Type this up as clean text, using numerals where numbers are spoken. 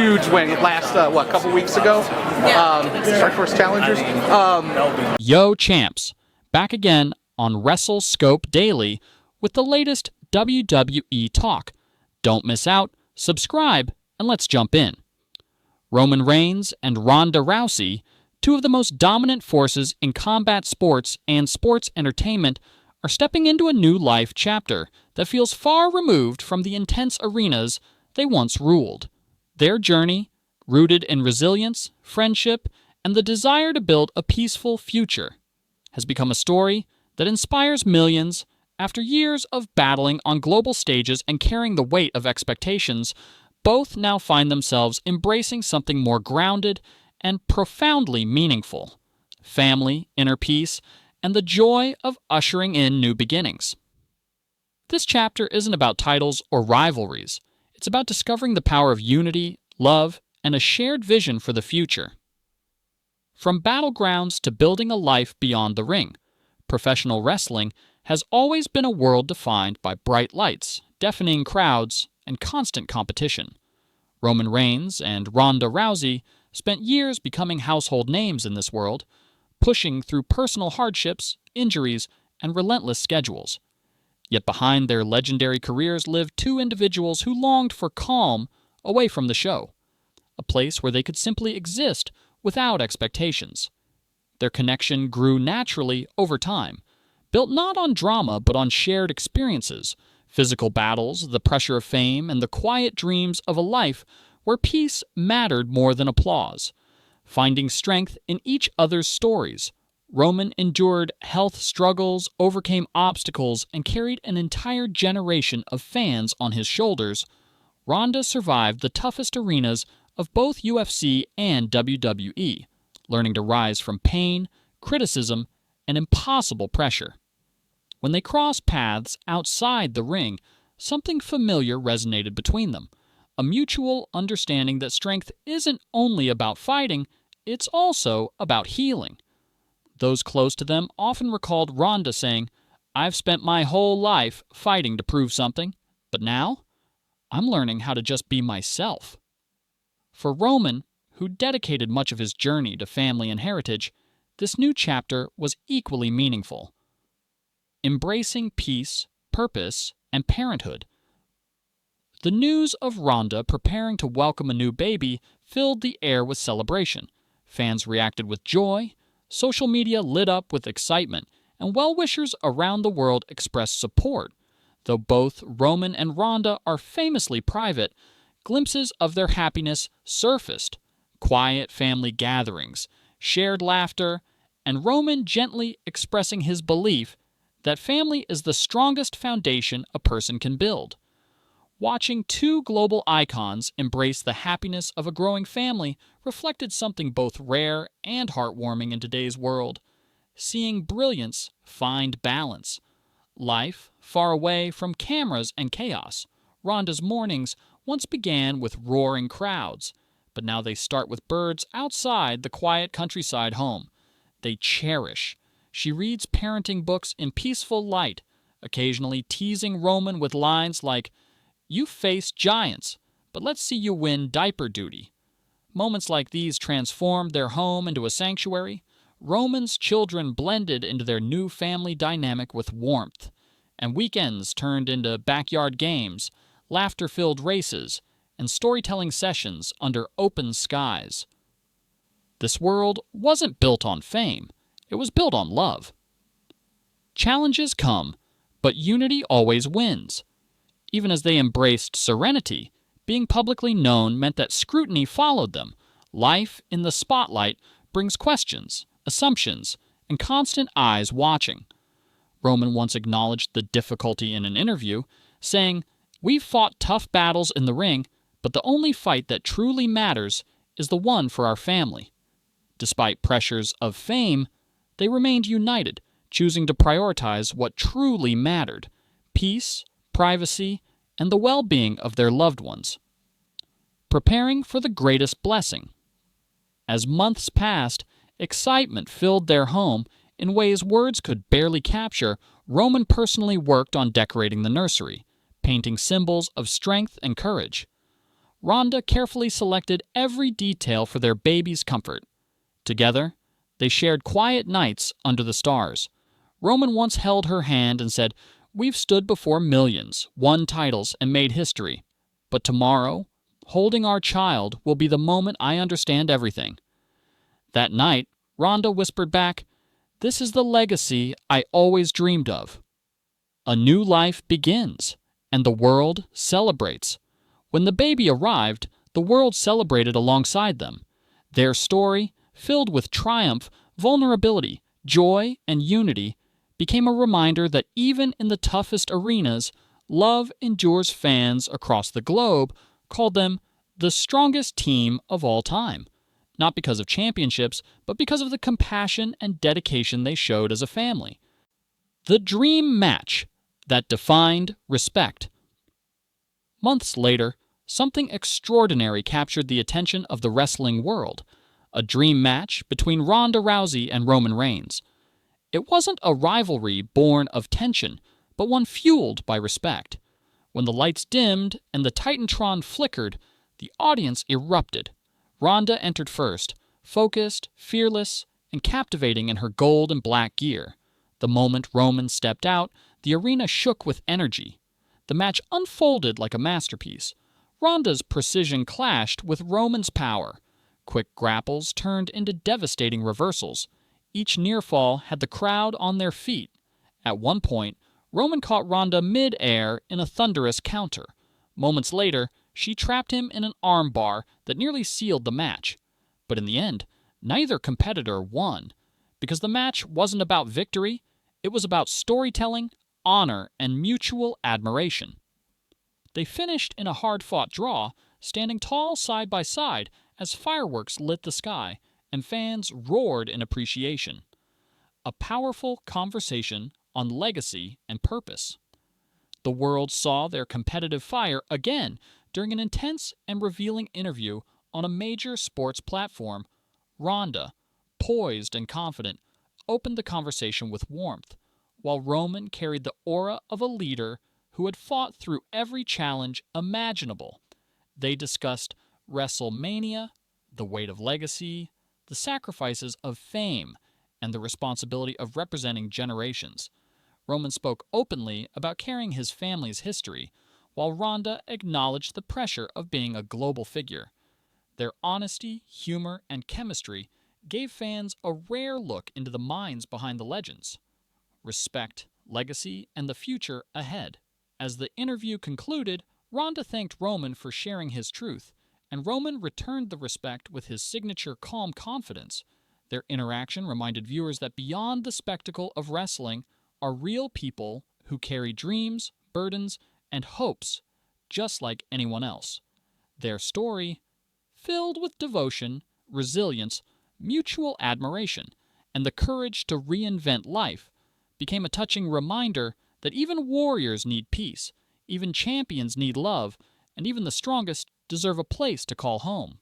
huge win last, a couple weeks ago. Our first challengers. Yo champs, back again on WrestleScope Daily with the latest WWE talk. Don't miss out, subscribe, and let's jump in. Roman Reigns and Ronda Rousey, two of the most dominant forces in combat sports and sports entertainment, are stepping into a new life chapter that feels far removed from the intense arenas they once ruled. Their journey, rooted in resilience, friendship, and the desire to build a peaceful future, has become a story that inspires millions. After years of battling on global stages and carrying the weight of expectations, both now find themselves embracing something more grounded and profoundly meaningful: family, inner peace, and the joy of ushering in new beginnings. This chapter isn't about titles or rivalries. It's about discovering the power of unity, love, and a shared vision for the future. From battlegrounds to building a life beyond the ring, professional wrestling has always been a world defined by bright lights, deafening crowds, and constant competition. Roman Reigns and Ronda Rousey spent years becoming household names in this world, pushing through personal hardships, injuries, and relentless schedules. Yet behind their legendary careers lived two individuals who longed for calm away from the show, a place where they could simply exist without expectations. Their connection grew naturally over time, built not on drama but on shared experiences, physical battles, the pressure of fame, and the quiet dreams of a life where peace mattered more than applause. Finding strength in each other's stories, Roman endured health struggles, overcame obstacles, and carried an entire generation of fans on his shoulders. Ronda survived the toughest arenas of both UFC and WWE, learning to rise from pain, criticism, and impossible pressure. When they crossed paths outside the ring, something familiar resonated between them, a mutual understanding that strength isn't only about fighting, it's also about healing. Those close to them often recalled Ronda saying, "I've spent my whole life fighting to prove something, but now I'm learning how to just be myself." For Roman, who dedicated much of his journey to family and heritage, this new chapter was equally meaningful. Embracing peace, purpose, and parenthood. The news of Ronda preparing to welcome a new baby filled the air with celebration. Fans reacted with joy, social media lit up with excitement, and well-wishers around the world expressed support. Though both Roman and Ronda are famously private, glimpses of their happiness surfaced: quiet family gatherings, shared laughter, and Roman gently expressing his belief that family is the strongest foundation a person can build. Watching two global icons embrace the happiness of a growing family reflected something both rare and heartwarming in today's world: seeing brilliance find balance. Life, far away from cameras and chaos, Ronda's mornings once began with roaring crowds, but now they start with birds outside the quiet countryside home they cherish. She reads parenting books in peaceful light, occasionally teasing Roman with lines like, "You face giants, but let's see you win diaper duty." Moments like these transformed their home into a sanctuary. Roman's children blended into their new family dynamic with warmth, and weekends turned into backyard games, laughter-filled races, and storytelling sessions under open skies. This world wasn't built on fame. It was built on love. Challenges come, but unity always wins. Even as they embraced serenity, being publicly known meant that scrutiny followed them. Life in the spotlight brings questions, assumptions, and constant eyes watching. Roman once acknowledged the difficulty in an interview, saying, "We've fought tough battles in the ring, but the only fight that truly matters is the one for our family." Despite pressures of fame, they remained united, choosing to prioritize what truly mattered: peace, privacy, and the well-being of their loved ones. Preparing for the greatest blessing. As months passed, excitement filled their home in ways words could barely capture. Roman personally worked on decorating the nursery, painting symbols of strength and courage. Ronda carefully selected every detail for their baby's comfort. Together, they shared quiet nights under the stars. Roman once held her hand and said, "We've stood before millions, won titles, and made history. But tomorrow, holding our child will be the moment I understand everything." That night, Ronda whispered back, "This is the legacy I always dreamed of." A new life begins, and the world celebrates. When the baby arrived, the world celebrated alongside them. Their story, filled with triumph, vulnerability, joy, and unity, became a reminder that even in the toughest arenas, love endures. Fans across the globe called them the strongest team of all time, not because of championships, but because of the compassion and dedication they showed as a family. The dream match that defined respect. Months later, something extraordinary captured the attention of the wrestling world: a dream match between Ronda Rousey and Roman Reigns. It wasn't a rivalry born of tension, but one fueled by respect. When the lights dimmed and the Titantron flickered, the audience erupted. Ronda entered first, focused, fearless, and captivating in her gold and black gear. The moment Roman stepped out, the arena shook with energy. The match unfolded like a masterpiece. Ronda's precision clashed with Roman's power. Quick grapples turned into devastating reversals. Each near fall had the crowd on their feet. At one point, Roman caught Ronda mid-air in a thunderous counter. Moments later, she trapped him in an armbar that nearly sealed the match. But in the end, neither competitor won. Because the match wasn't about victory, it was about storytelling, honor, and mutual admiration. They finished in a hard-fought draw, standing tall side by side as fireworks lit the sky, and fans roared in appreciation. A powerful conversation on legacy and purpose. The world saw their competitive fire again during an intense and revealing interview on a major sports platform. Ronda, poised and confident, opened the conversation with warmth, while Roman carried the aura of a leader who had fought through every challenge imaginable. They discussed WrestleMania, the weight of legacy, the sacrifices of fame, and the responsibility of representing generations. Roman spoke openly about carrying his family's history, while Ronda acknowledged the pressure of being a global figure. Their honesty, humor, and chemistry gave fans a rare look into the minds behind the legends. Respect, legacy, and the future ahead. As the interview concluded, Ronda thanked Roman for sharing his truth, and Roman returned the respect with his signature calm confidence. Their interaction reminded viewers that beyond the spectacle of wrestling are real people who carry dreams, burdens, and hopes just like anyone else. Their story, filled with devotion, resilience, mutual admiration, and the courage to reinvent life, became a touching reminder that even warriors need peace, even champions need love, and even the strongest deserve a place to call home.